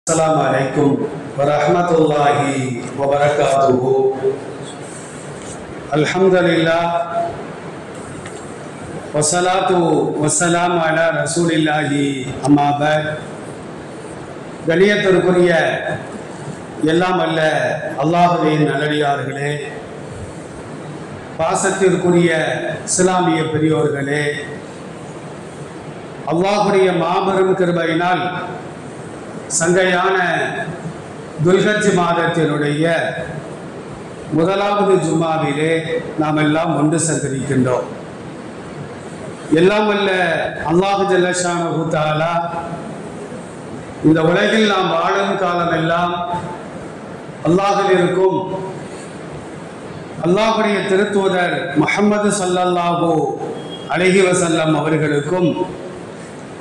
अस्सलामु अलैकुम वरहमतुल्लाहि वबरकातुहु। अल्हम्दुलिल्लाह वस्सलातु वस्सलामु अला रसूलिल्लाहि अम्मा बाद। கணியத்திற்குரிய எல்லாம் அல்ல அல்லாஹ்வின் நல்லடியார்களே, பாசத்திற்குரிய இஸ்லாமிய பெரியோர்களே, அல்லாஹ்வுடைய மாபெரும் கிருபையினால் சங்கையான துல்ஹஜ் மாதத்தினுடைய முதலாவது ஜும்மாவிலே நாம் எல்லாம் ஒன்று சந்திருக்கின்றோம். எல்லாம் வல்ல அல்லாஹ் ஜல்ல ஷானஹு தஆலா இந்த உலகில் நாம் வாழும் காலமெல்லாம் அல்லாஹ்விற்கும் அல்லாஹ்வுடைய திருத்தூதர் முஹம்மது ஸல்லல்லாஹு அலைஹி வஸல்லம் அவர்களுக்கும்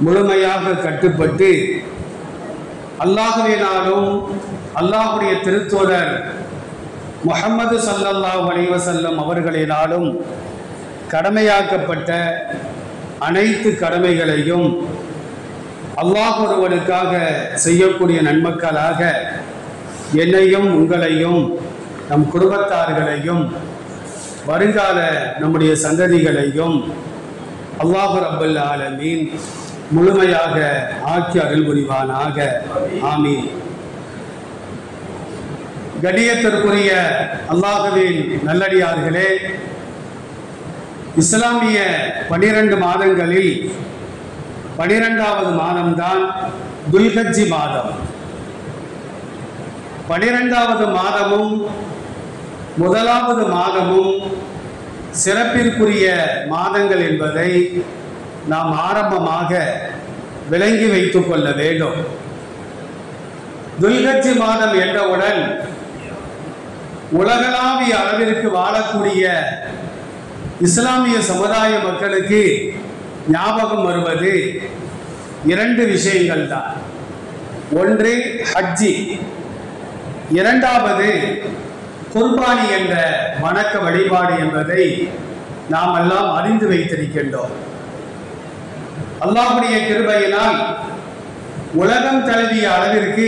முழுமையாக கட்டுப்பட்டு அல்லாஹ்வினாலும் அல்லாஹ்வுடைய திருத்தூதர் முஹம்மது ஸல்லல்லாஹு அலைஹி வஸல்லம் அவர்களினாலும் கடமையாக்கப்பட்ட அனைத்து கடமைகளையும் அல்லாஹ் ஒருவனுக்காக செய்யக்கூடிய நன்மக்களாக என்னையும் உங்களையும் நம் குடும்பத்தார்களையும் வருங்கால நம்முடைய சந்ததிகளையும் அல்லாஹ் ரப்பல் ஆலமீன் முழுமையாக ஆக்கி அருள் புரிவானாக. ஆமீன். கணியத்திற்குரிய அல்லாஹ்வின் நல்லடியார்களே, இஸ்லாமிய 12 மாதங்களில் 12வது மாதம்தான் துல்ஹஜ் மாதம். 12வது மாதமும் முதலாவது மாதமும் சிறப்பிற்குரிய மாதங்கள் என்பதை நாம் ஆரம்பமாக விளங்கி வைத்துக் கொள்ள வேண்டும். துல்ஹஜ் மாதம் என்றவுடன் உலகளாவிய அளவிற்கு வாழக்கூடிய இஸ்லாமிய சமுதாய மக்களுக்கு ஞாபகம் வருவது 2 விஷயங்கள் தான். ஒன்று ஹஜ்ஜி, இரண்டாவது குர்பானி என்ற வணக்க வழிபாடு என்பதை நாம் எல்லாம் அறிந்து வைத்திருக்கின்றோம். அல்லாஹ்வுடைய கிருபையினால் உலகம் தழுவிய அளவிற்கு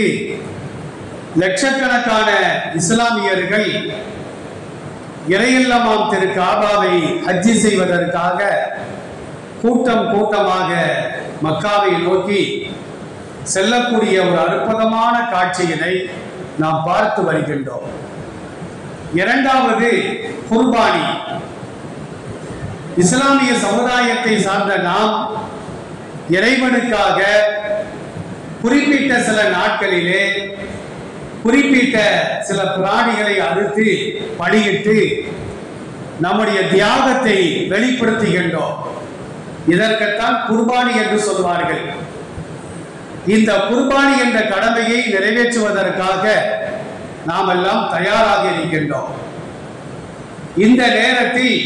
லட்சக்கணக்கான இஸ்லாமியர்கள் இறையில்லமாம் திரு காபாவை ஹஜ்ஜி செய்வதற்காக கூட்டம் கூட்டமாக மக்காவை நோக்கி செல்லக்கூடிய ஒரு அற்புதமான காட்சியினை நாம் பார்த்து வருகின்றோம். இரண்டாவது குர்பானி. இஸ்லாமிய சமுதாயத்தை சார்ந்த நாம் இறைவனுக்காக குறிப்பிட்ட சில நாட்களிலே குறிப்பிட்ட சில பிராணிகளை அறுத்து பலியிட்டு நம்முடைய தியாகத்தை வெளிப்படுத்துகின்றோம். இதற்குத்தான் குர்பானி என்று சொல்வார்கள். இந்த குர்பானி என்ற கடமையை நிறைவேற்றுவதற்காக நாம் எல்லாம் தயாராக இருக்கின்றோம். இந்த நேரத்தில்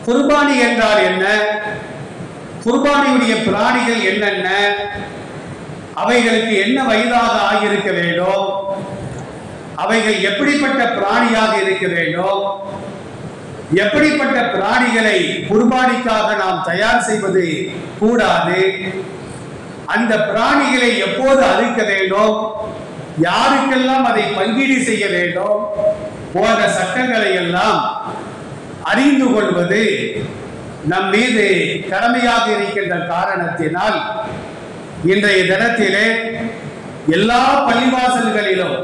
குர்பானி என்றால் என்ன, குர்பானியுடைய பிராணிகள் என்னென்ன, அவைகளுக்கு என்ன வயதாக ஆகியிருக்க வேண்டும், அவைகள் எப்படிப்பட்ட பிராணியாக இருக்க வேண்டும், எப்படிப்பட்ட பிராணிகளை குர்பானிக்காக நாம் தயார் செய்வது கூடாது, அந்த பிராணிகளை எப்போது அறுக்க வேண்டும், யாருக்கெல்லாம் அதை பங்கீடு செய்ய வேண்டும் போன்ற சட்டங்களை எல்லாம் அறிந்து கொள்வது நம் மீது கடமையாக இருக்கின்ற காரணத்தினால் இன்றைய தினத்திலே எல்லா பள்ளிவாசல்களிலும்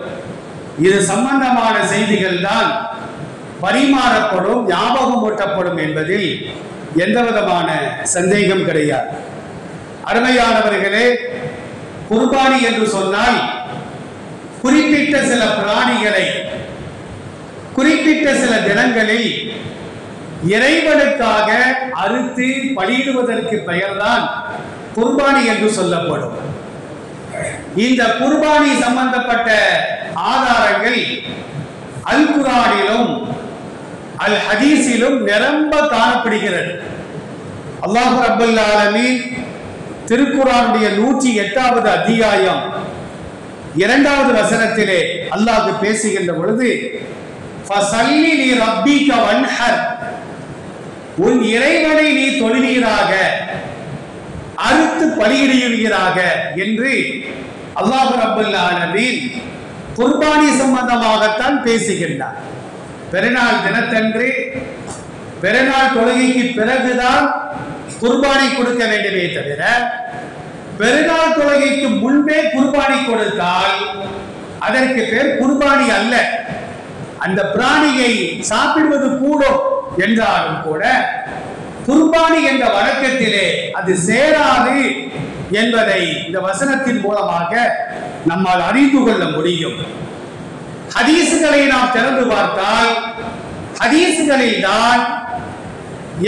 இது சம்பந்தமான செய்திகள் தான் பரிமாறப்படும், ஞாபகம் ஊட்டப்படும் என்பதில் எந்த விதமான சந்தேகம் கிடையாது. அருமையானவர்களே, குர்பானி என்று சொன்னால் குறிப்பிட்ட சில பிராணிகளை குறிப்பிட்ட சில தினங்களில் இறைவனுக்காக அறுத்து பலியிடுவதற்கு பெயர்தான் குர்பானி என்று சொல்லப்படும். இந்த குர்பானி சம்பந்தப்பட்ட ஆதாரங்கள் அல் குர்ஆனிலும் அல் ஹதீஸிலும் நிரம்ப காணப்படுகிறது. அல்லாஹ் ரப்பல் ஆலமீன் திருக்குர்ஆனுடைய 108வது அத்தியாயம் 2வது வசனத்திலே அல்லாஹ் பேசுகின்ற பொழுது ஃபஸல்லி லி ரப்பிக வன்ஹர், உன் இறைவனை நீ தொழுவீராக, அறுத்து பலியிடுவீராக என்று அல்லாஹ் ரப்பல் ஆலமீன் குர்பானி சம்பந்தமாகத்தான் பேசுகின்றார். பெருநாள் தினத்தன்று பெருநாள் தொழுகைக்கு பிறகுதான் குர்பானி கொடுக்க வேண்டுமே தவிர பெருநாள் தொழுகைக்கு முன்பே குர்பானி கொடுத்தால் அதற்கு பேர் குர்பானி அல்ல. அந்த பிராணியை சாப்பிடுவது கூடும் என்றாலும் கூட குர்பானி என்ற வழக்கத்திலே அது சேராது என்பதை இந்த வசனத்தின் மூலமாக நம்மால் அறிந்து கொள்ள முடியும். ஹதீசுகளை நாம் திறந்து பார்த்தால் ஹதீசுகளில் தான்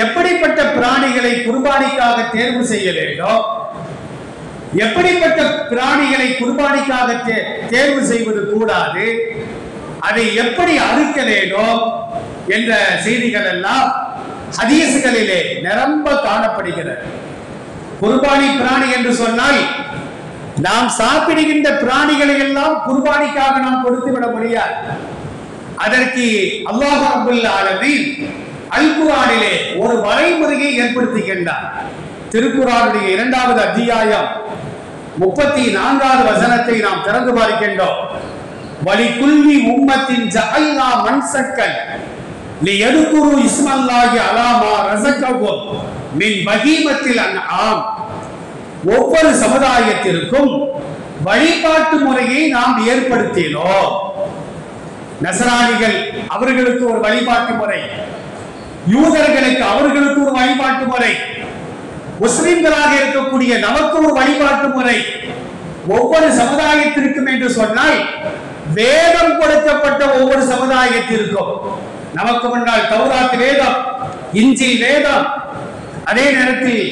எப்படிப்பட்ட பிராணிகளை குர்பானிக்காக தேர்வு செய்ய வேண்டும், எப்படிப்பட்ட பிராணிகளை குர்பானிக்காக தேர்வு செய்வது கூடாது, அதை எப்படி அறுக்க வேண்டும் என்ற செய்திகள் எல்லாம் ஹதீசுகளிலே நிரம்ப காணப்படுகிறது. குர்பானி பிராணி என்று சொன்னால் நாம் சாப்பிடுகின்ற பிராணிகளை எல்லாம் குர்பானிக்காக நாம் கொடுத்து விட முடியாது. அதற்கு அல்லாஹ் ரப்பல் ஆலமீன் அல் குர்ஆனிலே ஒரு வரைமுறையை ஏற்படுத்துகின்றார். திருக்குர்ஆனுடைய 2வது அத்தியாயம் 34வது வசனத்தை நாம் திறந்து பார்க்கின்றோம். வலிகுல்லி உம்மத்தின் ஜஅல்னா மன்சக்கன் லியதுகுரு இஸ்மல்லாஹி அலா மா ரஸகஹும் மின் பஹீமத்தில் அன்ஆம். ஒவ்வொரு சமுதாயத்திற்கும் வழிபாட்டு முறையை நாம் ஏற்படுத்தினோம். நசராணிகள் அவர்களுக்கு ஒரு வழிபாட்டு முறை, யூதர்களுக்கு அவர்களுக்கு ஒரு வழிபாட்டு முறை, முஸ்லிம்களாக இருக்கக்கூடிய நமக்கு ஒரு வழிபாட்டு முறை, ஒவ்வொரு சமுதாயத்திற்கும் என்று சொன்னால் வேதம் கொடுக்கப்பட்ட ஒவ்வொரு சமுதாயத்திற்கும், நமக்கு முன்னால் தௌராத் வேதம், இஞ்சில் வேதம், அதே நேரத்தில்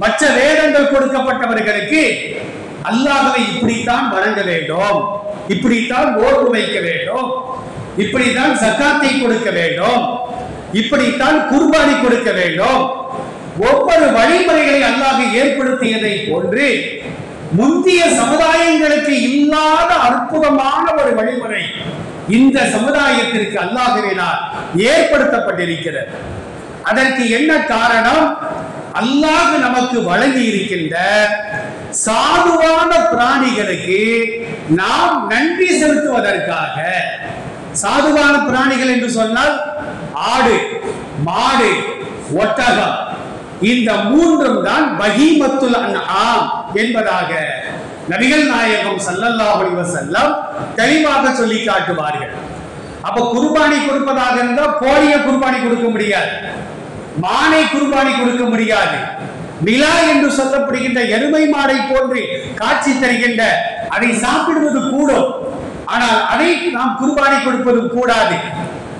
மற்ற வேதங்கள் கொடுக்கப்பட்டவர்களுக்கு அல்லாஹ்வை இப்படித்தான் வணங்க வேண்டும், இப்படித்தான் நோன்பு வைக்க வேண்டும், இப்படித்தான் ஜகாத்தை கொடுக்க வேண்டும், இப்படித்தான் குர்பானி கொடுக்க வேண்டும், ஒவ்வொரு வழிமுறைகளை அல்லாஹ் ஏற்படுத்தியதை போன்று முந்தைய சமுதாயங்களுக்கு இல்லாத அற்புதமான ஒரு வழிமுறை இந்த சமுதாயத்திற்கு அல்லாஹ்வினால் ஏற்படுத்தப்பட்டிருக்கிறது. அதற்கு என்ன காரணம்? அல்லாஹ் நமக்கு வழங்கி இருக்கின்ற சாதுவான பிராணிகளுக்கு நாம் நன்றி செலுத்துவதற்காக. சாதுவான பிராணிகள் என்று சொன்னால் ஆடு, மாடு, ஒட்டகம், இந்த மூன்றும் தான் பஹீமத்துல் அன்ஆம் என்பதாக நபிகள் நாயகம் ஸல்லல்லாஹு அலைஹி வஸல்லம் தெளிவாக சொல்லி காட்டுவார்கள். அப்ப குர்பானி கொடுப்பதாக இருந்தால் கோழியை குர்பானி கொடுக்க முடியாது, மானை குர்பானி கொடுக்க முடியாது, நிலா என்று சொல்லப்படுகின்ற எருமை மாடை போன்று காட்சி தருகின்ற அதை சாப்பிடுவது கூடும், ஆனால் அதை நாம் குர்பானி கொடுப்பது கூடாது.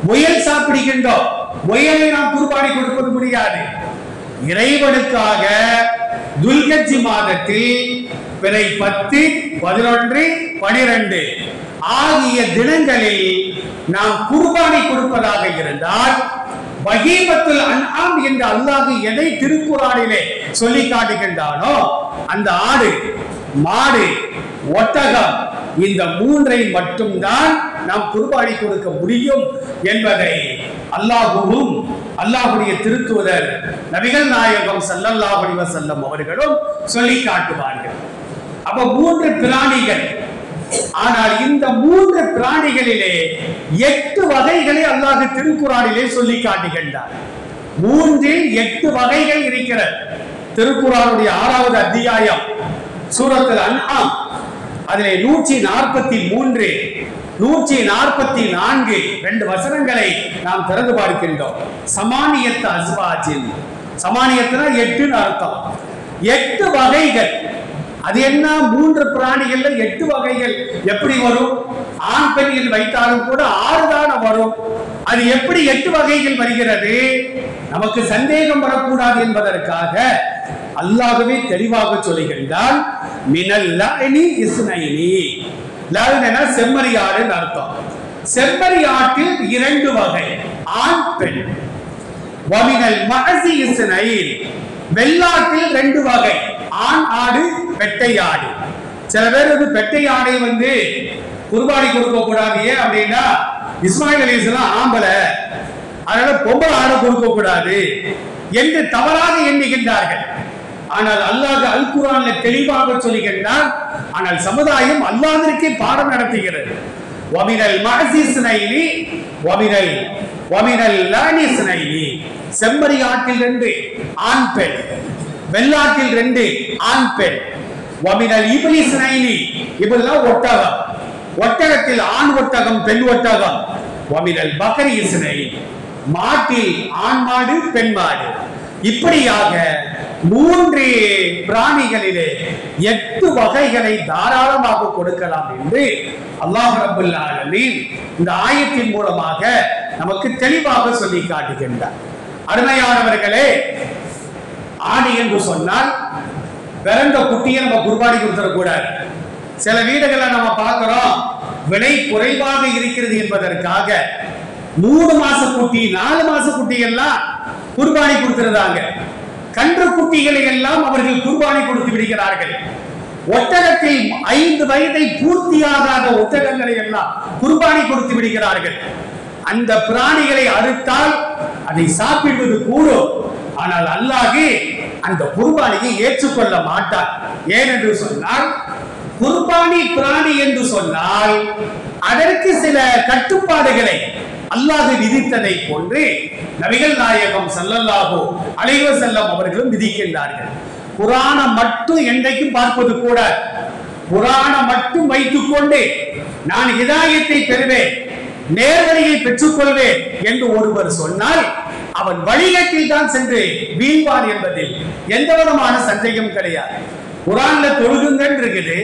முயல் சாப்பிடுகின்றோம், முயலை நாம் குர்பானி கொடுப்பது முடியாது. இறைவனுக்காக துல்கஜ் மாதத்தில் பிறை 10, 11, 12 ஆகிய தினங்களில் நாம் குர்பானி கொடுப்பதாக இருந்தால் பஹீமத்துல் அன்ஆம் என்று அல்லாஹ் எதை திருக்குர்ஆனிலே சொல்லி காட்டுகின்றானோ அந்த ஆடு, மாடு, ஒட்டகம், இந்த மூன்றை மட்டும்தான் நாம் குர்பானி கொடுக்க முடியும் என்பதை அல்லாஹ்வும் அல்லாஹ்வுடைய திருத்தூதர் நபிகள் நாயகம் ஸல்லல்லாஹு அலைஹி வஸல்லம் அவர்களும் சொல்லி காட்டுவார்கள். அப்ப 3 பிராணிகள், ஆனால் இந்த 3 பிராணிகளிலே 8 வகைகளை அல்லாஹ் திருக்குர்ஆனிலே சொல்லி காட்டுகின்றார். 3 8 வகைகள் இருக்கிறது. திருக்குர்ஆனுடைய 6வது அத்தியாயம் சூரத்துல் அன்ஆம் அதிலே 143 144 2 வசனங்களை நாம் திறந்து பார்க்கின்றோம். சமானியத் அஸ்வாஜின், சமானியத்னா 8 அர்த்தம். 8 வகைகள். அது என்ன? 3 பிராணிகள்ல 8 வகைகள் எப்படி வரும்? ஆண் பெண்கள் வைத்தாலும் கூட 6 தான் வரும். அது எப்படி 8 வகைகள் வருகிறது? நமக்கு சந்தேகம் வரக்கூடாது என்பதற்காக அல்லாஹ்வே தெளிவாக சொல்லுகின்றான். மினல் லஅனி இஸ்னைனி, லஅனா செம்மறியாடுன்னு அர்த்தம். செம்மறியாட்டில் 2 வகை, ஆண் பெண். வமினல் மஅஸி இஸ்னைன், வெள்ளாட்டில் 2 வகை, ஆண் ஆடு, பெட்டை ஆடு. சில பேர் பெட்டை ஆடை குர்பானி கொடுக்க கூடாது. ஏன் அப்படின்னா இஸ்மாயில் அலைஹிஸ்ஸலாம் ஆம்பளை, அதனால பொம்பளை ஆடை கொடுக்க கூடாது என்று தவறாக எண்ணுகின்றார்கள். ஆனால் அல்லாஹ் அல் குர்ஆன்ல தெளிவாக சொல்லுகிறார். ஆனால் சமுதாயம் அல்லாஹ்விற்கே பாடம் நடத்துகிறது. வமினல் மஅசிஸ்னைனி வமினல் லானிஸ்னைனி, செம்மறி ஆட்டில் 2 ஆண் பெண், வெள்ளாட்டில் 2 ஆண் பெண். வமினல் இப்லிஸ்னைனி, இப்லாம் ஒட்டகம், ஒட்டகத்தில் ஆண் ஒட்டகம் பெண் ஒட்டகம். வமினல் பக்ரி இஸ்னைனி, மாட்டில் ஆண் மாடு பெண் மாடு. இப்படியாக 3 பிராணிகளிலே 8 வகைகளை தாராளமாக கொடுக்கலாம் என்று அல்லாஹ் ரப்பல் ஆலமீன் இந்த ஆயத்தின் மூலமாக நமக்கு தெளிவாக சொல்லி காட்டுகின்றார். அருமையானவர்களே, ஆடு என்று சொன்னால் பிறந்த குட்டியை நம்ம குர்பானி கொடுத்துடக்கூடாது. சில வீடுகளை நம்ம பார்க்கிறோம், விலை குறைவாக இருக்கிறது என்பதற்காக 3 மாச குட்டி 4 மாச குட்டி எல்லாம் குர்பானி கொடுத்திருந்தாங்க. கன்று குட்டிகளை எல்லாம் அவர்கள் குர்பானி கொடுத்து விடுகிறார்கள். ஒட்டகத்தில் 5 வயதை பூர்த்தியாகாத ஒட்டகங்களை எல்லாம் குர்பானி கொடுத்து விடுகிறார்கள். அந்த பிராணிகளை அறுத்தால் அதை சாப்பிடுவது கூடும். ஆனால் அல்லாஹ் அந்த குர்பானியை ஏற்றுக்கொள்ள மாட்டார். ஏனென்று சொன்னால், குர்பானி பிராணி என்று சொன்னால் அதற்கு சில கட்டுப்பாடுகளை அல்லாஹ் விதித்ததை போன்று நபிகள் நாயகம் ஸல்லல்லாஹு அலைஹி வஸல்லம் அவர்களும் விதிக்கின்றார்கள். குர்ஆனை மட்டும் என்றைக்கும் பார்ப்பது கூட, குர்ஆனை மட்டும் வைத்துக் கொண்டு நான் ஹிதாயத்தை பெறுவேன், நேர்வழியை பெற்றுக் கொள்வேன் என்று ஒருவர் சொன்னால் அவன் வழிகேட்டில் தான் சென்று வீழ்வான் என்பதில் எந்த விதமான சந்தேகம் கிடையாது. குர்ஆன்ல தொழுகுங்கள் இருக்குது,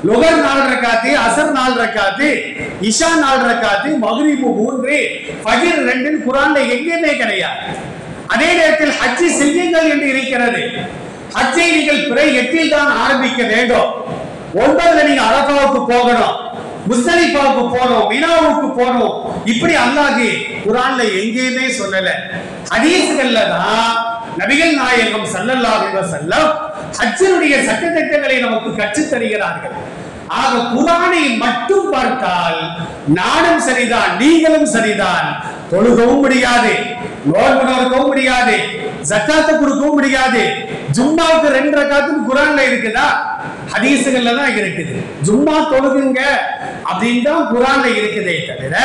லுகர் 4 ரக்காத்து, அசர் 4 ரக்காத்து, இஷா 4 ரக்காத்து, மக்ரிபு 3, ஃபஜ்ர் 2 குர்ஆன்ல எங்கேயுமே கிடையாது. அதே நேரத்தில் ஹஜ் செய்யுங்கள் என்று இருக்கிறது. ஹஜ்ஜை நீங்கள் பிறை 8 தான் ஆரம்பிக்க வேண்டும். 9 நீங்க அரஃபாவுக்கு போகணும், முஸ்தலிஃபாவுக்கு போகணும், மினாவுக்கு போகணும். இப்படி அல்லாஹ் குர்ஆன்ல எங்கேயுமே சொல்லல. ஹதீஸ்கள்ல தான் நபிகள் நாயகம் ஸல்லல்லாஹு அலைஹி வஸல்லம் ஹஜ்ஜினுடைய சட்டதிட்டங்களை நமக்கு கற்றுத் தருகிறார்கள். ஆக குர்ஆனை மட்டும் பார்த்தால் நானும் சரிதான், நீங்களும் சரிதான், தொழுகவும் முடியாது, நோன்பு நோக்கவும் முடியாது, ஜக்காத் கொடுக்கவும் முடியாது. ஜும்மாவுக்கு 2 ரக்காத்தும் குர்ஆன்ல இருக்குதா? ஹதீஸ்கள்ல தான் இருக்குது. ஜும்மா தொழுகுங்க அப்படின்னு தான் குர்ஆன்ல இருக்குதே தவிர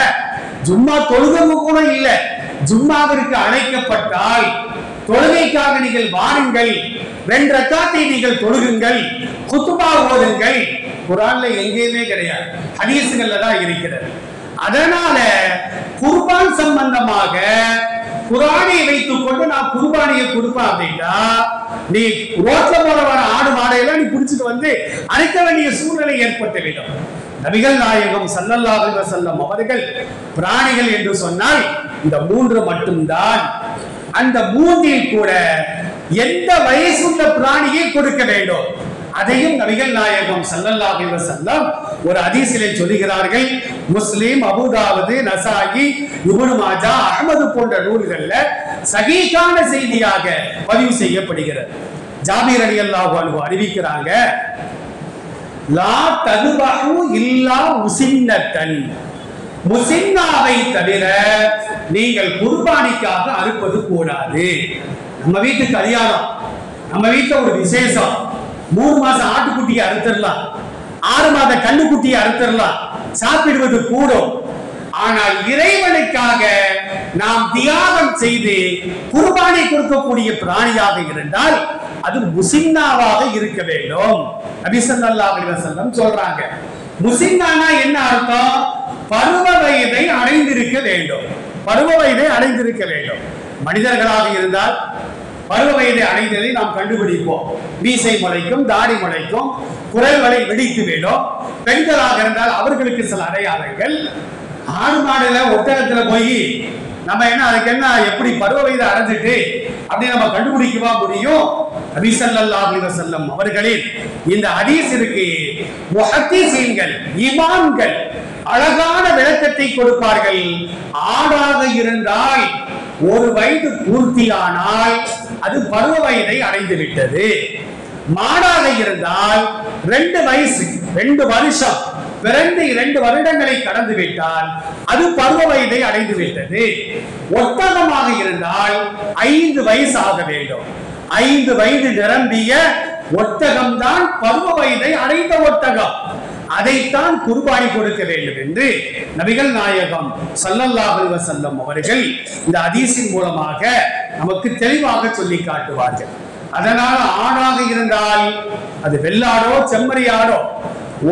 ஜும்மா தொழுகவு கூட இல்ல. ஜும்மாவிற்கு அழைக்கப்பட்டால் தொழுகைக்காக நீங்கள் வாருங்கள், 2 ரக்காத்தை நீங்கள் தொழுகுங்கள், குத்பா ஓதுங்கள், குர்ஆன்ல எங்கேயுமே கிடையாது, ஹதீஸ்கள்ல தான் இருக்கிறது. அதனால குர்பான் சம்பந்தமாக குர்ஆனை வைத்துக் கொண்டு நான் குர்பானியை கொடுப்பேன் அப்படின்னா, நீ ரோட்ல போற வர ஆடு மாடையெல்லாம் நீ பிடிச்சிட்டு வந்து அழைக்க வேண்டிய சூழ்நிலை ஏற்பட்டுவிடும். நபிகள் நாயகம் ஸல்லல்லாஹு அலைஹி வஸல்லம் அவர்கள் பிராணிகள் என்று சொன்னால் இந்த 3 மட்டும்தான். அந்த 3இல் கூட எந்த வயசுள்ள பிராணியை கொடுக்க வேண்டும் அதையும் நபிகள் நாயகம் ஸல்லல்லாஹு அலைஹி வஸல்லம் ஒரு ஹதீஸிலே சொல்கிறார்கள். முஸ்லிம், அபூதாவுத், நசாயி, இப்னு மாஜா, அஹ்மது போன்ற நூல்கள்ல சஹீஹான செய்தியாக பதிவு செய்யப்படுகிறது. ஜாபீர் ரலியல்லாஹு அன்ஹு அறிவிக்கிறாங்க, லா ததுபஹு இல்லா முஸின்னத்தன், முஸின்னாவை தவிர நீங்கள் குர்பானிக்காக அறுப்பது கூடாது. நம்ம வீட்டு கல்யாணம், நம்ம வீட்டுல ஒரு விசேஷம், 3 மாச ஆட்டுக்குட்டியை அறுத்தரலாம், 6 மாத கண்ணுக்குட்டியை அறுத்தரலாம், சாப்பிடுவது கூடும். ஆனால் இறைவனுக்காக நாம் தியாகம் செய்து குர்பானை கொடுக்கக்கூடிய பிராணியாக இருந்தால் அது முஸின்னாவாக இருக்க வேண்டும். நபி ஸல்லல்லாஹு அலைஹி வஸல்லம் சொல்றாங்க. முஸின்னானா என்ன அர்த்தம்? பருவ வயதை அடைந்திருக்க வேண்டும். பருவ வயதை அடைந்திருக்க வேண்டும். மனிதர்களாக இருந்தால் பருவ வயதை அடைந்ததை நாம் கண்டுபிடிப்போம். மீசை முளைக்கும், தாடி முளைக்கும், குரல் வலை வெடித்து விடும். பெண்களாக இருந்தால் அவர்களுக்கு சில அடையாளங்கள். ஆடு மாடுல ஒட்டகத்துல போய் நம்ம என்ன அதுக்கு என்ன எப்படி பருவ வயதை அடைஞ்சிட்டு அப்படி நம்ம கண்டுபிடிக்கவா முடியும்? நபி ஸல்லல்லாஹு அலைஹி வஸல்லம் அவர்களின் இந்த ஹதீஸ் இருக்கு, முஹத்திஸீன்கள், இமாம்கள் அழகான விளக்கத்தை கொடுப்பார்கள். ஆடாக இருந்தால் 1 வயது பூர்த்தியானால் அது பருவ வயதை அடைந்து விட்டது. மாடாக இருந்தால் 2 வயசு, 2 வருஷம் பிறந்து 2 வருடங்களை கடந்து விட்டால் அது பருவ வயதை அடைந்து விட்டது. ஒட்டகமாக இருந்தால் 5 வயசு ஆக வேண்டும். 5 வயது நிரம்பிய ஒட்டகம் தான் பருவ வயதை அடைந்த ஒட்டகம், அதைத்தான் குர்பானி கொடுக்க வேண்டும் என்று நபிகள் நாயகம் ஸல்லல்லாஹு அலைஹி வஸல்லம் அவர்கள் இந்த ஹதீஸின் மூலமாக நமக்கு தெளிவாக சொல்லி காட்டுவார்கள். அதனால ஆணாக இருந்தால் அது வெள்ளாடோ செம்மறியாடோ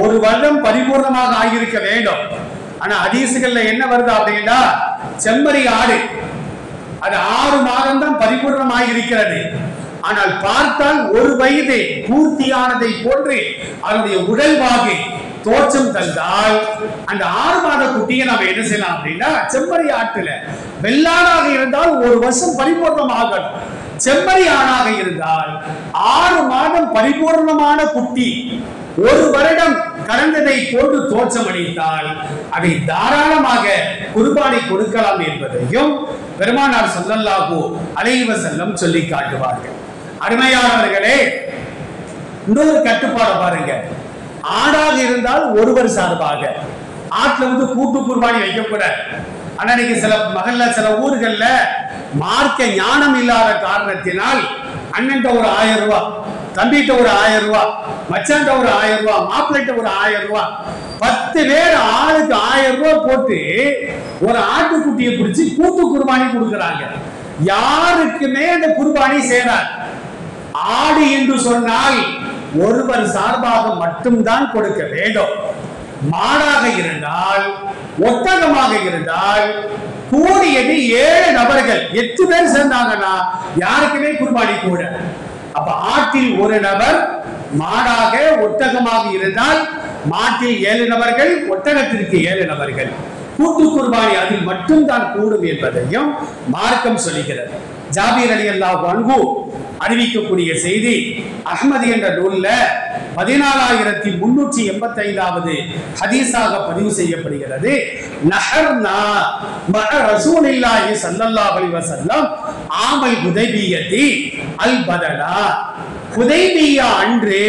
1 வருடம் பரிபூர்ணமாக ஆகியிருக்க வேண்டும். ஆனா ஹதீஸுகள்ல என்ன வருது அப்படின்னா, செம்மறி ஆடு அது 6 மாதம் தான் பரிபூர்ணமாக இருக்கிறது. ஆனால் பார்த்தால் 1 வயது பூர்த்தியானதை போன்று அதனுடைய உடல்வாகு தோற்றம் தந்தால் அந்த 6 மாத குட்டியை நாம என்ன செய்யலாம் அப்படின்னா, செம்மறி ஆட்டுல வெள்ளாடாக இருந்தால் 1 வருஷம் பரிபூர்ணமாகணும். செம்மறி ஆணாக இருந்தால் 6 மாதம் பரிபூர்ணமான குட்டி 1 வருடம் கடந்ததை போன்று தோற்றம் அளித்தால் அதை தாராளமாக குர்பானி கொடுக்கலாம் என்பதையும் பெருமானார் ஸல்லல்லாஹு அலைஹி வஸல்லம் சொல்லி காட்டுவார்கள். அருமையானவர்களே, இன்னொரு கட்டுப்பாடு பாருங்க. ஆடாக இருந்தால் ஒருவர் சார்பாக ஆட்டுல கூட்டு குர்பானி வைக்கக்கூடாது. ஆனா இன்னைக்கு சில மகள்ல சில ஊர்கள்ல மார்க்க ஞானம் இல்லாத காரணத்தினால் அண்ணன்ட்ட ஒரு 1000 ரூபாய், தம்பிட்ட ஒரு 1000 ரூபாய், மச்சான்ட்ட ஒரு 1000 ரூபாய், மாப்பிள்ளைட்ட ஒரு 1000 ரூபாய், 10 பேர் ஆளுக்கு 1000 ரூபாய் போட்டு ஒரு ஆட்டுக்குட்டியை பிடிச்சி கூட்டு குர்பானி கொடுக்கிறாங்க. யாருக்குமே அந்த குர்பானி சேராது. ஆடு என்று சொன்னால் ஒருவர் சார்பாக மட்டும்தான் கொடுக்க வேண்டும். மாடாக இருந்தால் ஒட்டகமாக இருந்தால் கூடியது 7 நபர்கள், 8 பேர் சேர்ந்தாங்கன்னா யாருக்குமே குர்பானி கூட. அப்ப ஆட்டில் 1 நபர், மாடாக ஒட்டகமாக இருந்தால் மாட்டில் 7 நபர்கள், ஒட்டகத்திற்கு 7 நபர்கள். கூட்டு குர்பானி அதில் மட்டும்தான் கூடும் என்பதையும் மார்க்கம் சொல்லுகிறது. ஜாபீர் ரலியல்லாஹு அன்ஹு அறிவிக்கக்கூடிய செய்தி அஹ்மது என்ற நூல்ல 14385வது ஹதீஸாக பதிவு செய்யப்படுகிறது. நஹர்னா மஅ ரசூலில்லாஹி ஸல்லல்லாஹு அலைஹி வஸல்லம் ஆமல் ஹுதைபிய்யத்தி அல் பதலா. ஹுதைபிய்யா அன்று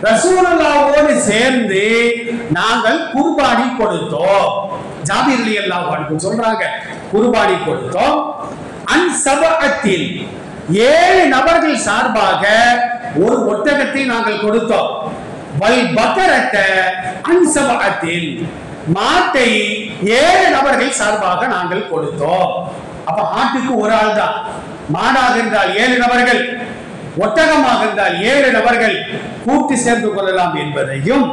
ரசூலுல்லாஹ்வோடு சேர்ந்து நாங்கள் குர்பானி கொடுத்தோம். ஜாபீர் ரலியல்லாஹு அன்ஹு சொல்றாங்க, குர்பானி கொடுத்தோம். அன் சபஅத்தில் 7 நபர்கள் சார்பாக ஒரு ஒட்டகத்தை நாங்கள் கொடுத்தோம். வல் பக்கரத்த அன் சபஅத்தில், மாட்டை 7 நபர்கள் சார்பாக நாங்கள் கொடுத்தோம். அப்ப ஆட்டுக்கு ஒரு ஆள் தான். மாடாக இருந்தால் 7 நபர்கள், ஒட்டகமாக இருந்தால் 7 நபர்கள் கூட்டி சேர்ந்து கொள்ளலாம் என்பதையும்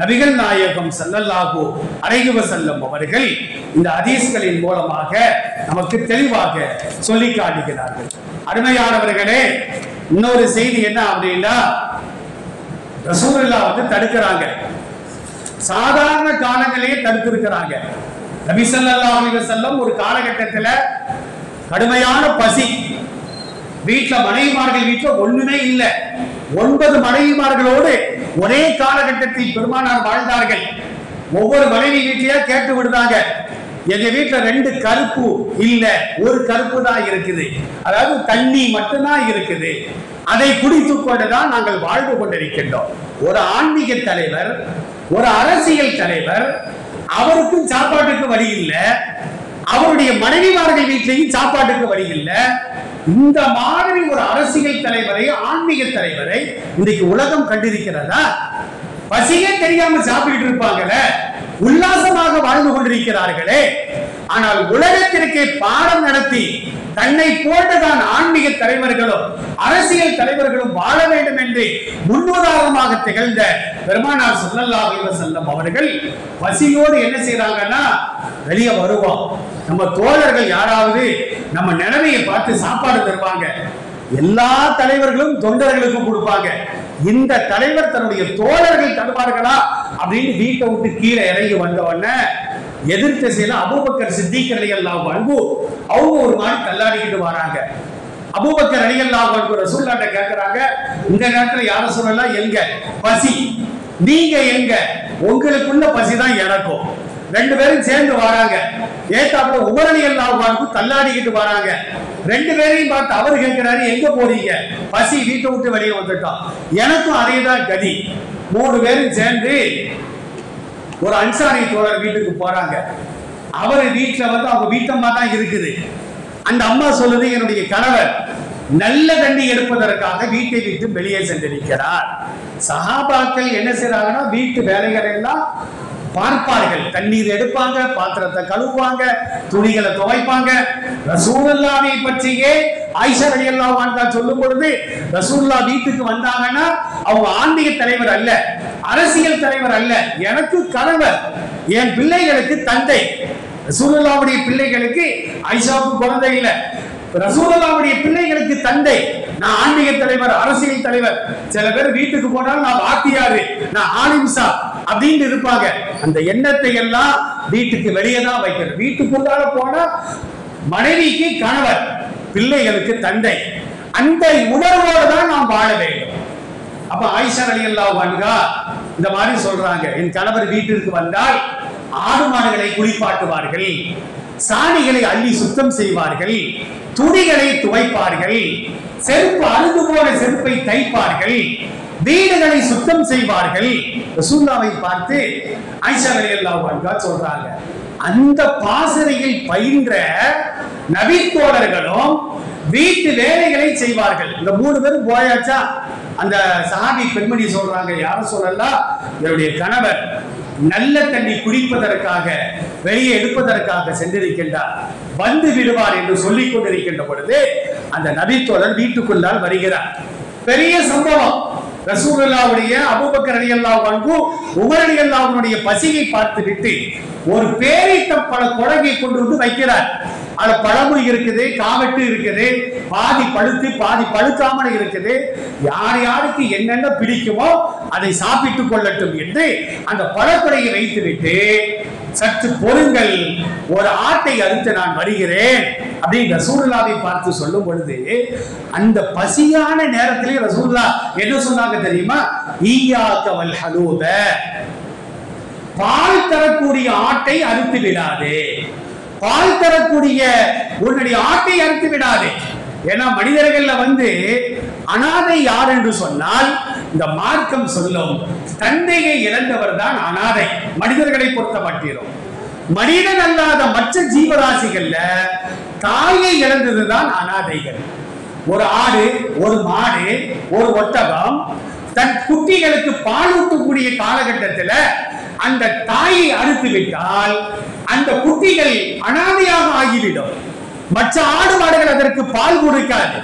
நபிகள் நாயகம் ஸல்லல்லாஹு அலைஹி வஸல்லம் அவர்கள் இந்த ஹதீஸ்களின் மூலமாக நமக்கு தெளிவாக சொல்லி காட்டுகிறார்கள். அருமையானவர்களே, இன்னொரு செய்தி என்ன அப்படின்னா, ரசூலுல்லாஹ் தடுக்கிறாங்க. சாதாரண காலங்களிலேயே தடுத்திருக்கிறாங்க. நபி ஸல்லல்லாஹு அலைஹி வஸல்லம் ஒரு காலகட்டத்தில் கடுமையான பசி, வீட்டுல மனைவிமார்கள் வீட்டுல ஒண்ணுமே இல்லை. 9 மனைவிமார்களோடு ஒரே காலகட்டத்தில் பெருமானார் வாழ்ந்தார்கள். ஒவ்வொரு மனைவி வீட்லயா கேட்டு விடுதாங்க, எங்க வீட்டுல 2 கருப்பு இல்ல, ஒரு கருப்பு தான் இருக்குது, அதாவது தண்ணி மட்டும்தான் இருக்குது, அதை குடித்துக் கொண்டுதான் நாங்கள் வாழ்ந்து கொண்டிருக்கின்றோம். ஒரு ஆன்மீக தலைவர், ஒரு அரசியல் தலைவர், அவருக்கும் சாப்பாட்டுக்கு வழி இல்லை, அவருடைய மனைவிமார்கள் வீட்டிலையும் சாப்பாட்டுக்கு வழி இல்லை. இந்த மாதிரி ஒரு அரசியல் தலைவரை, ஆன்மீக தலைவரை இன்றைக்கு உலகம் கண்டிருக்கிறதா? பசியே தெரியாம சாப்பிட்டு இருப்பாங்களே, உல்லாசமாக வாழ்ந்து கொண்டிருக்கிறார்களே. ஆனால் உலகத்திற்கே பாடம் நடத்தி தன்னை போட்டுதான் ஆன்மீக தலைவர்களும் அரசியல் தலைவர்களும் வாழ வேண்டும் என்று முன்னுதாரணமாக திகழ்ந்த பெருமானார் ஸல்லல்லாஹு அலைஹி வஸல்லம் அவர்கள் பசியோடு என்ன செய்றாங்கன்னா, வெளியே வருவோம், நம்ம தோழர்கள் யாராவது நம்ம நிலைமையை பார்த்து சாப்பாடு தருவாங்க. எல்லா தலைவர்களும் தொண்டர்களுக்கும் கொடுப்பாங்க. இந்த தலைவர் தன்னுடைய தோழர்கள் தருவார்களா அப்படின்னு வீட்டை விட்டு கீழே இறங்கி வந்த உடனே எதிர் திசையில அபூபக்கர் சித்திக் ரலியல்லாஹு அன்ஹு அவங்க ஒரு மாதிரி தள்ளாடிக்கிட்டு வராங்க. அபூபக்கர் ரலியல்லாஹு அன்ஹு ரசூலுல்லாஹ்ட்ட கேக்குறாங்க, இந்த நேரத்துல யார சொல்லலாம், எங்க பசி, நீங்க எங்க, உங்களுக்குள்ள பசிதான் எனக்கும். 2 பேரும் சேர்ந்து வராங்க. ஏத்தாப்புல உமர் ரலியல்லாஹு அன்ஹு தள்ளாடிக்கிட்டு வராங்க. 2 பேரையும் பார்த்து அவர் கேட்கிறாரு, எங்க போறீங்க? பசி, வீட்டை விட்டு வெளியே வந்துட்டோம். எனக்கும் அதேதான் கதி. 3 பேரும் சேர்ந்து ஒரு அன்சாரி தோழர் வீட்டுக்கு போறாங்க. அவர் வீட்டுல அவங்க வீட்டம்மா தான் இருக்குது. அந்த அம்மா சொல்லுது, என்னுடைய கணவர் நல்ல தண்ணி எடுப்பதற்காக வீட்டை விட்டு வெளியே சென்றிருக்கிறார். சஹாபாக்கள் என்ன செய்றாங்கன்னா வீட்டு வேலைகளை எல்லாம் பார்ப்பார்கள். தண்ணீர் எடுப்பாங்க, பாத்திரத்தை கழுவுவாங்க, துணிகளை துவைப்பாங்க. ரசூலுல்லாஹை பற்றியே ஆயிஷா ரலியல்லாஹு அன்ஹா சொல்லும் பொழுது, ரசூலுல்லாஹ் வீட்டுக்கு வந்தாங்கன்னா அவங்க ஆன்மீக தலைவர் அல்ல, அரசியல் தலைவர் அல்ல, எனக்கு கணவர், என் பிள்ளைகளுக்கு தந்தை. ரசூலுல்லாஹ்வுடைய பிள்ளைகளுக்கு ஆயிஷாவுக்கு குழந்தை இல்லை, ரசூலுல்லாஹ்வுடைய பிள்ளைகளுக்கு தந்தை. நான் ஆன்மீக தலைவர், அரசியல் தலைவர். சில பேர் வீட்டுக்கு போனால் நான் வாத்தியாரு, நான் ஆலிம்சா அப்படின்னு இருப்பாங்க. அந்த எண்ணத்தை எல்லாம் வீட்டுக்கு வெளியே தான் வைக்கணும். வீட்டுக்குள்ளால போனா மனைவிக்கு கணவர், பிள்ளைகளுக்கு தந்தை. அந்த உணர்வோடு தான் நாம் வாழ வேண்டும். அப்ப ஆயிஷா ரலியல்லாஹு அன்ஹா இந்த மாதிரி சொல்றாங்க, என் கணவர் வீட்டிற்கு வந்தால் ஆடு மாடுகளை குளிப்பாட்டுவார்கள், சாணிகளை அள்ளி சுத்தம் செய்வார்கள், துணிகளை துவைப்பார்கள், செருப்பு அழுது போன செருப்பை தைப்பார்கள், வீடுகளை சுத்தம் செய்வார்கள். ரசூலுல்லாஹை பார்த்து ஆயிஷா ரலியல்லாஹு அன்ஹா சொல்றாங்க, அந்த பாசறையில் பயின்ற நபி தோழர்களும் வீட்டு வேலைகளை செய்வார்கள். இந்த 3 பேரும் போயாச்சா, அந்த சஹாபி பெண்மணி சொல்றாங்க, யாரும் சொல்லலாம், என்னுடைய கணவர் நல்ல தண்ணி குடிப்பதற்காக வெளியே எடுப்பதற்காக சென்றிருக்கின்றார், வந்து விடுவார் என்று சொல்லிக் கொண்டிருக்கின்ற பொழுது அந்த நபி தோழர் வீட்டுக்குள்ளால் வருகிறார். பெரிய சம்பவம். ரசூலுல்லாஹ்வுடைய அபூபக்கர் ரலியல்லாஹு அன்ஹு உமர் ரலியல்லாஹு அன்ஹுடைய பசியை பார்த்துவிட்டு ஒரு பேரித்தம்பழ குழங்கை கொண்டு வந்து வைக்கிறார். அது பழமும் இருக்குது, காவட்டு இருக்குது, பாதி பழுத்து பாதி பழுக்காமல் இருக்குது. யார் யாருக்கு என்னென்ன பிடிக்குமோ அதை சாப்பிட்டுக் கொள்ளட்டும் என்று அந்த பழக்குறையை வைத்துவிட்டு, சற்று பொறுங்கள், ஒரு ஆட்டை அறுத்து நான் வருகிறேன் அப்படின்னு ரசூலுல்லாஹை பார்த்து சொல்லும் பொழுது, அந்த பசியான நேரத்திலே ரசூலுல்லாஹ் என்ன சொன்னாங்க தெரியுமா? ஈயாக்க வல் ஹலூப, பால் தரக்கூடிய ஆட்டை அறுத்து விடாதே, பால் தரக்கூடிய உன்னுடைய ஆட்டை அறுத்து விடாதே. ஏன்னா மனிதர்கள்ல அனாதை யார் என்று சொன்னால் இந்த மார்க்கம் சொல்லும், தந்தையை இழந்தவர் தான் அனாதை. மனிதர்களை பொறுத்த மட்டிலும் மனிதன் அல்லாத மற்ற ஜீவராசிகள்ல தாயை இழந்ததுதான் அனாதைகள். ஒரு ஆடு, ஒரு மாடு, ஒரு ஒட்டகம் தன் குட்டிகளுக்கு பால் ஊட்டக்கூடிய காலகட்டத்தில் அந்த தாயை அறுத்து விட்டால் அந்த குட்டிகள் அனாதையாக ஆகிவிடும். மற்ற ஆடு மாடுகள் அதற்கு பால் கொடுக்காது,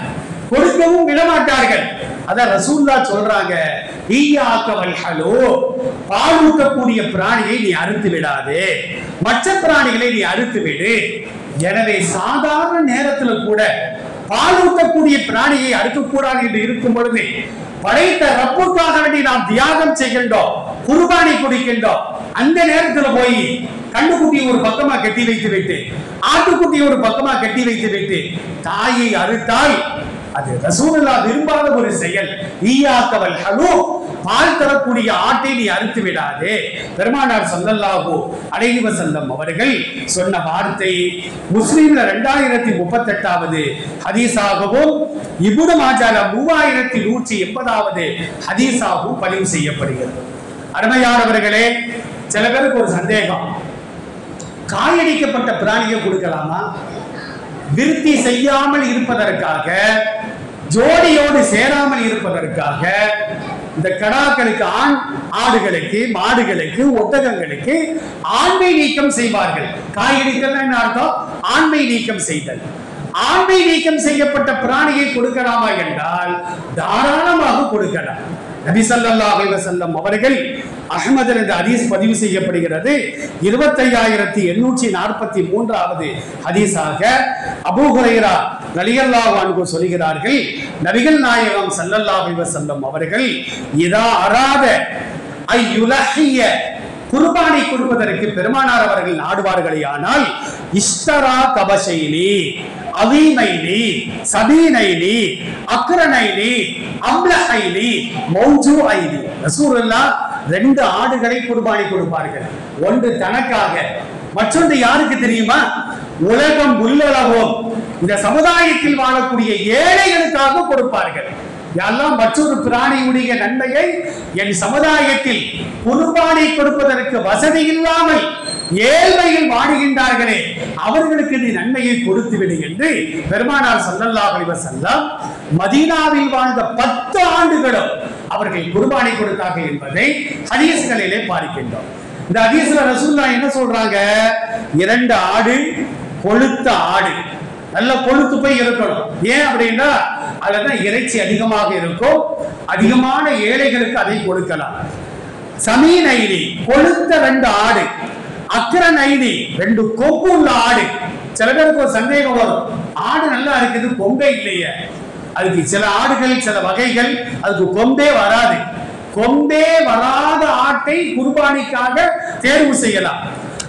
கொடுக்கவும் விடமாட்டார்கள். அத ரசூலுல்லாஹ் சொல்றாங்க, பால் ஊட்டக்கூடிய பிராணியை நீ அறுத்து விடாதே, மற்ற பிராணிகளை நீ அறுத்து விடு. எனவே சாதாரண நேரத்தில் கூட பால் ஊட்டக்கூடிய பிராணியை அறுக்கக்கூடாது என்று இருக்கும் பொழுது, படைத்த ரப்புக்காக வேண்டி நாம் தியாகம் செய்கின்றோம், குர்பானி கொடுக்கின்றோம். அந்த நேரத்தில் போய் கண்ணுக்குட்டி ஒரு பக்கமா கட்டி வைத்து விட்டு, ஆட்டுக்குட்டி ஒரு பக்கமா கட்டி வைத்து விட்டு தாயை அறுத்தால் அது ரசூலுல்லாஹ் விரும்பாத ஒரு செயல். ஈயாக்கவல் ஹலூ, பால் தரக்கூடிய ஆட்டை நீ அறுத்து விடாதே. பெருமானார் ஸல்லல்லாஹு அலைஹி வஸல்லம் அவர்கள் சொன்ன வார்த்தை முஸ்லிம்ல 2038வது ஹதீஸாகவும் இப்னு மாஜால 3180வது ஹதீஸாகவும் பதிவு செய்யப்படுகிறது. அருமையானவர்களே, சில பேருக்கு ஒரு சந்தேகம், காயடிக்கப்பட்ட பிராணியை கொடுக்கலாமா? விருத்தி செய்யாமல் இருப்பதற்காக, ஜோடியோடு சேராமல் இருப்பதற்காக இந்த கடாக்களுக்கு, ஆண் ஆடுகளுக்கு, மாடுகளுக்கு, ஒட்டகங்களுக்கு ஆண்மை நீக்கம் செய்வார்கள். காயடித்தல் என்ன அர்த்தம்? ஆண்மை நீக்கம் செய்தல். ஆண்மை நீக்கம் செய்யப்பட்ட பிராணியை கொடுக்கலாமா என்றால் தாராளமாக கொடுக்கலாம். நபி ஸல்லல்லாஹு அலைஹி வஸல்லம் அவர்கள் அஹ்மதில் இந்த ஹதீஸ் பதிவு செய்யப்படுகிறது. 25843வது ஹதீஸாக அபூ ஹுரைரா ரலியல்லாஹு அன்ஹு சொல்கிறார்கள், நபிகள் நாயகம் ஸல்லல்லாஹு அலைஹி வஸல்லம் அவர்கள் இதா அராத ஐயுலஹிய, குர்பானி கொடுப்பதற்கு பெருமானார் அவர்கள் நாடுவார்களேயானால், இஸ்தரா கபஷைனி அதீமைனி சபீனைனி அக்ரனைனி அம்லஹைனி மௌஜூஐனி. ரசூலுல்லாஹ் 2 ஆடுகளை குர்பானி கொடுப்பார்கள். ஒன்று தனக்காக, மற்றொன்று யாருக்கு தெரியுமா? உலகம் உள்ளளவும் இந்த சமுதாயத்தில் வாழக்கூடிய ஏழைகளுக்காக கொடுப்பார்கள். எல்லாம் மற்றொரு பிராணியுடைய நன்மையை என் சமுதாயத்தில் குர்பானி கொடுப்பதற்கு வசதி இல்லாமல் ஏழ்மையில் வாடுகின்றார்களே, அவர்களுக்கு நீ நன்மையை கொடுத்து விடு என்று பெருமானார் ஸல்லல்லாஹு அலைஹி வஸல்லம் மதீனாவில் வாழ்ந்த 10 ஆண்டுகளும் அவர்கள் குர்பானி கொடுத்தார்கள் என்பதை ஹதீஸ்களிலே பார்க்கின்றோம். இந்த ஹதீஸ்ல ரசூலுல்லாஹ் என்ன சொல்றாங்க? 2 ஆடு, கொழுத்த ஆடு, நல்ல கொழுத்து போய் இருக்கணும். ஏன் அப்படின்னா அதுதான் இறைச்சி அதிகமாக இருக்கும், அதிகமான ஏழைகளுக்கு அதை கொடுக்கலாம். சமீனைனி கொழுத்த 2 ஆடு, அக்ரனைனி 2 கொம்பு உள்ள ஆடு. சில பேருக்கு ஒரு சந்தேகம் வரும், ஆடு நல்லா இருக்குது கொம்பே இல்லையே. அதுக்கு சில ஆடுகள் சில வகைகள் அதுக்கு கொம்பே வராது. கொம்பே வராத ஆட்டை குர்பானிக்காக தேர்வு செய்யலாம்.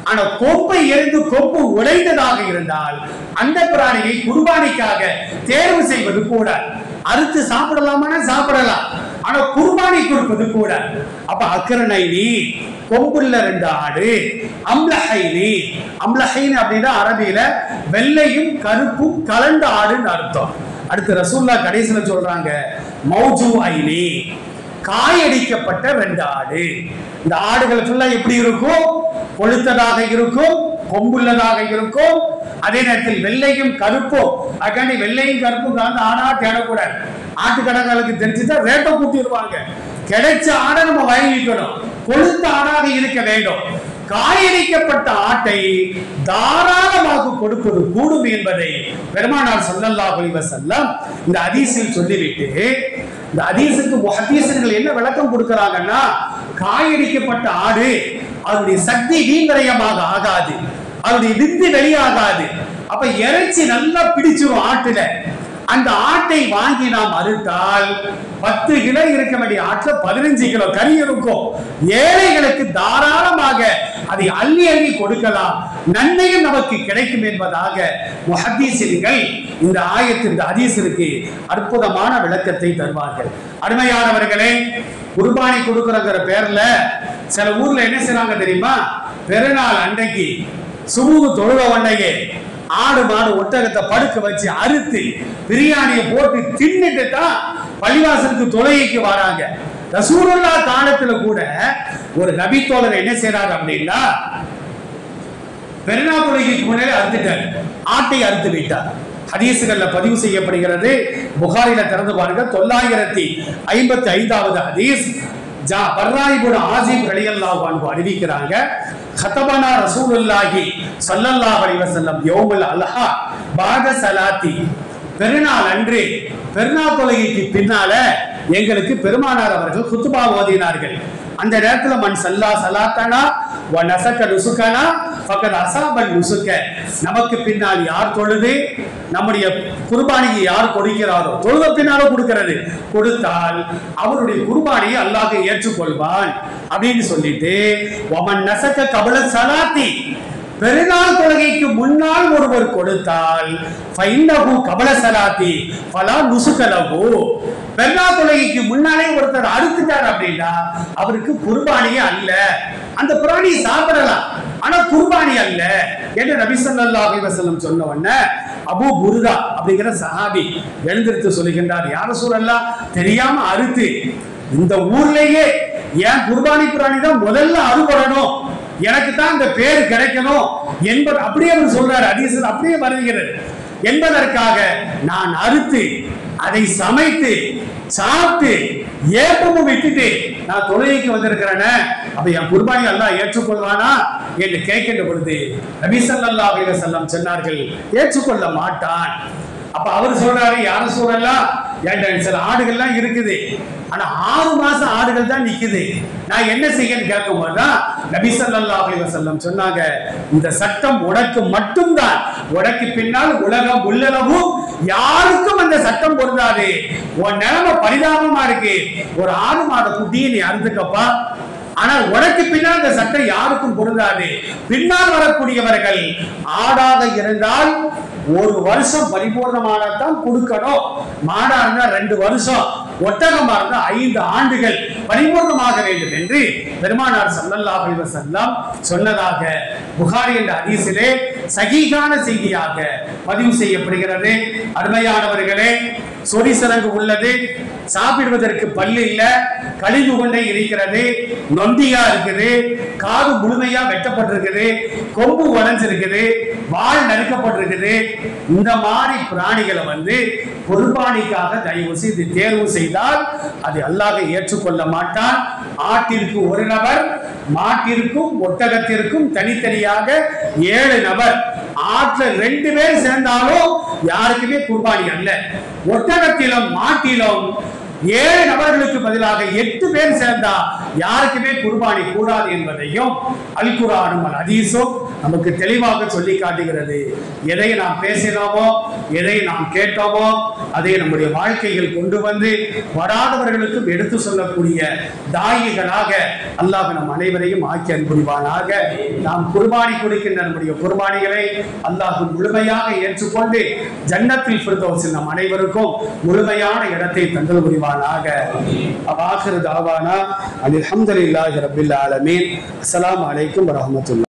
ஆனா கொம்பை எரிந்து கொம்பு உடைந்ததாக இருந்தால் அந்த பிராணியை குர்பானிக்காக தேர்வு செய்வது கூட. அறுத்து சாப்பிடலாமான சாப்பிடலாம், ஆனா குர்பானி கொடுப்பது கூட. அப்ப அக்ரனைனி கொம்புள்ள 2 ஆடு, அம்லஹைனி, அம்லஹைன் அப்படின்னா அரபியில வெள்ளையும் கருப்பும் கலந்த ஆடுன்னு அர்த்தம். அடுத்து ரசூலுல்லாஹ் கடைசியில சொல்றாங்க மௌஜூ ஐனி, காயடிக்கப்பட்ட 2 ஆடு. இந்த ஆடுகள் ஃபுல்லா எப்படி இருக்கும்? கொழுத்ததாக இருக்கும், கொம்புள்ளதாக இருக்கும். அதே நேரத்தில் வெள்ளையும் கருப்பும். அக்காண்டி வெள்ளையும் கருப்பும் கலந்து ஆடா தேடக்கூடாது. ஆட்டுக்கடங்களுக்கு தெரிஞ்சுட்டா ரேட்டை கூட்டிடுவாங்க. கிடைச்ச ஆடை நம்ம வாங்கிக்கணும், கொழுத்த ஆடாக இருக்க வேண்டும். காயடிக்கப்பட்ட ஆட்டை தாராளமாக கொடுப்பது கூடும் என்பதை பெருமானார் ஸல்லல்லாஹு அலைஹி வஸல்லம் இந்த ஹதீஸில் சொல்லிவிட்டு, இந்த ஹதீஸுக்கு முஹத்தீஸ்கள் என்ன விளக்கம் கொடுக்கறாங்கன்னா, காயடிக்கப்பட்ட ஆடு அதனுடைய சக்தி வீண்விரயமாக ஆகாது, அதனுடைய விந்து வெளியாகாது. அப்ப இறைச்சி நல்லா பிடிச்சிரும் ஆட்டுல. அந்த ஆட்டை வாங்கி நாம் அறுத்தால் 10 கிலோ இருக்க வேண்டிய ஆட்டுல 15 கிலோ கறி இருக்கும். ஏழைகளுக்கு தாராளமாக அதை அள்ளி அள்ளி கொடுக்கலாம், நன்மையும் நமக்கு கிடைக்கும் என்பதாக முஹத்தீஸ்கள் இந்த ஆயத்தின் ஹதீஸிற்கு அற்புதமான விளக்கத்தை தருவார்கள். அருமையானவர்களே, குர்பானி கொடுக்கறங்கிற பேர்ல சில ஊர்ல என்ன செய்றாங்க தெரியுமா? பெருநாள் அன்றைக்கு சுபுகு தொழுக வண்டையே ஆடு மாடு ஒட்டகத்தை படுக்க வச்சு அறுத்து பிரியாணியை போட்டு தின்னுட்டு தான் பள்ளிவாசலுக்கு தொழுகைக்கு வராங்க. ரசூலுல்லாஹ் காலத்துல கூட ஒரு நபி தோழர் என்ன செய்றாரு அப்படின்னா, பெருநாள் தொழுகைக்கு முன்னாடி அறுத்துட்டார், ஆட்டை அறுத்து விட்டார். ஹதீஸ்கள்ல பதிவு செய்யப்படுகிறது. புகாரில திறந்து பாருங்க, 955வது ஹதீஸ். பர்ரா இப்னு ஆஸிம் ரலியல்லாஹு அன்ஹு அறிவிக்கிறாங்க, கதபனா ரசூலுல்லாஹி ஸல்லல்லாஹு அலைஹி வஸல்லம் யௌமுல் அல்ஹா பாத ஸலாத்தி, பெருநாள் அன்று பெருநாள் தொழுகைக்கு பின்னால எங்களுக்கு பெருமானார் அவர்கள் குத்பா ஓதினார்கள். அந்த நேரத்துல மன் சல்லா ஸலாத்தனா வ நஸக நுசுகனா ஃபகத் அஸாபன் நுசுக, நமக்கு பின்னால் யார் தொழுது நம்முடைய குர்பானியை யார் கொடுக்கிறாரோ, தொழுத பின்னால கொடுக்கிறது, கொடுத்தால் அவருடைய குர்பானியை அல்லாஹ் ஏற்றுக்கொள்வான் அப்படின்னு சொல்லிட்டு, வமன் நஸக கபல ஸலாத்தி, பெருநாள் தொழுகைக்கு முன்னால் ஒருவர் கொடுத்தால் ஃபைன்னஹு கபல ஸலாத்தி ஃபலா நுசுக லஹு, பெருநாள் தொழுகைக்கு முன்னாலே ஒருத்தர் அறுத்துட்டார் அப்படின்னா அவருக்கு குர்பானியே அல்ல. அந்த பிராணியை சாப்பிடலாம், ஆனா குர்பானி அல்ல என்று நபி ஸல்லல்லாஹு அலைஹி வஸல்லம் சொன்ன உடனே அபூ புர்தா அப்படிங்கிற சஹாபி எழுந்திருத்து சொல்லுகின்றார், யா ரசூலல்லாஹ், தெரியாம அறுத்து இந்த ஊர்லயே ஏன் குர்பானி பிராணி தான் முதல்ல அறுபடணும், எனக்கு தான் இந்த பேர் கிடைக்கணும் என்பது அப்படியே அவர் சொல்றாரு. ஹதீஸில் அப்படியே வருகிறது. என்பதற்காக நான் அறுத்து அதை சமைத்து சாப்பிட்டு ஏப்பமும் விட்டுட்டு நான் தொழுகைக்கு வந்திருக்கிறேன், அப்ப என் குர்பானி அல்லாஹ் ஏற்றுக்கொள்வானா என்று கேட்கின்ற பொழுது நபி ஸல்லல்லாஹு அலைஹி வஸல்லம் சொன்னார்கள், ஏற்றுக்கொள்ள மாட்டான். அப்ப அவர் சொல்றாரு, யா ரசூலல்லாஹ், என்கிட்ட சில ஆடுகள்லாம் இருக்குது, ஆனா 6 மாசம் ஆடுகள் தான் நிக்குது, நான் என்ன செய்யன்னு கேட்கும் போதுதான் நபி ஸல்லல்லாஹு அலைஹி வஸல்லம் சொன்னாங்க, இந்த சட்டம் உனக்கு மட்டும்தான், உனக்கு பின்னால் உலகம் உள்ளளவும் யாருக்கும் அந்த சட்டம் பொருந்தாது. உன் நிலைமை பரிதாபமா இருக்கு, ஒரு 6 மாத குட்டியை நீ அறுத்துக்கப்பா, ஆனால் உனக்கு பின்னால் இந்த சட்டம் யாருக்கும் பொருந்தாது. பின்னால் வரக்கூடியவர்கள் ஆடாக இருந்தால் 1 வருஷம் பரிபூர்ணமானதான் கொடுக்கணும், மாடா இருந்தா 2 வருஷம், ஒட்டகமா இருந்தா 5 ஆண்டுகள் பரிபூர்ணமாக வேண்டும் என்று பெருமானார் ஸல்லல்லாஹு அலைஹி வஸல்லம் சொன்னதாக புகாரி என்ற ஹதீஸிலே சஹீஹான செய்தியாக பதிவு செய்யப்படுகிறது. அருமையானவர்களே, சொறி சிறங்கு உள்ளது, சாப்பிடுவதற்கு பல்லு இல்ல, கழிவு கொண்டே இருக்கிறது, நொண்டியா இருக்குது, காது முழுமையா வெட்டப்பட்டிருக்குது, கொம்பு உடைஞ்சிருக்குது, வால் நறுக்கப்பட்டிருக்குது. இந்த மாதிரி பிராணிகளை குர்பானிக்காக தயவு செய்து தேர்வு செய்தால் அது அல்லாஹ் ஏற்றுக்கொள்ள மாட்டான். ஆட்டிற்கு ஒரு நபர், மாட்டிற்கும் ஒட்டகத்திற்கும் தனித்தனியாக 7 நபர், ஆட்ல 2 பேர் சேர்ந்தாலும் யாருக்குமே குர்பானி அல்ல. ஒட்டகத்திலும் மாட்டிலும் 7 நபர்களுக்கு பதிலாக 8 பேர் சேர்ந்தா யாருக்குமே குர்பானி கூடாது என்பதையும் அல் குர்ஆனும் அல் ஹதீஸும் நமக்கு தெளிவாக சொல்லி காட்டுகிறது. எதை நாம் பேசினோமோ, எதை நாம் கேட்டோமோ அதை நம்முடைய வாழ்க்கையில் கொண்டு வந்து வராதவர்களுக்கும் எடுத்து சொல்லக்கூடிய தாயிகளாக அல்லாஹ் நம் அனைவரையும் ஆக்கி அன்புரிவானாக. நாம் குர்பானி கொடுக்கின்ற நம்முடைய குர்பானிகளை அல்லாஹ் முழுமையாக ஏற்றுக்கொண்டு ஜன்னத்தில் ஃபிர்தௌஸில் நம் அனைவருக்கும் முழுமையான இடத்தை தந்தல் புரிவானாக. ஆகிரு தாவானா அல்ஹம்துலில்லாஹி ரப்பில் ஆலமீன். அஸ்ஸலாமு அலைக்கும் வரஹ்மத்துல்லாஹி.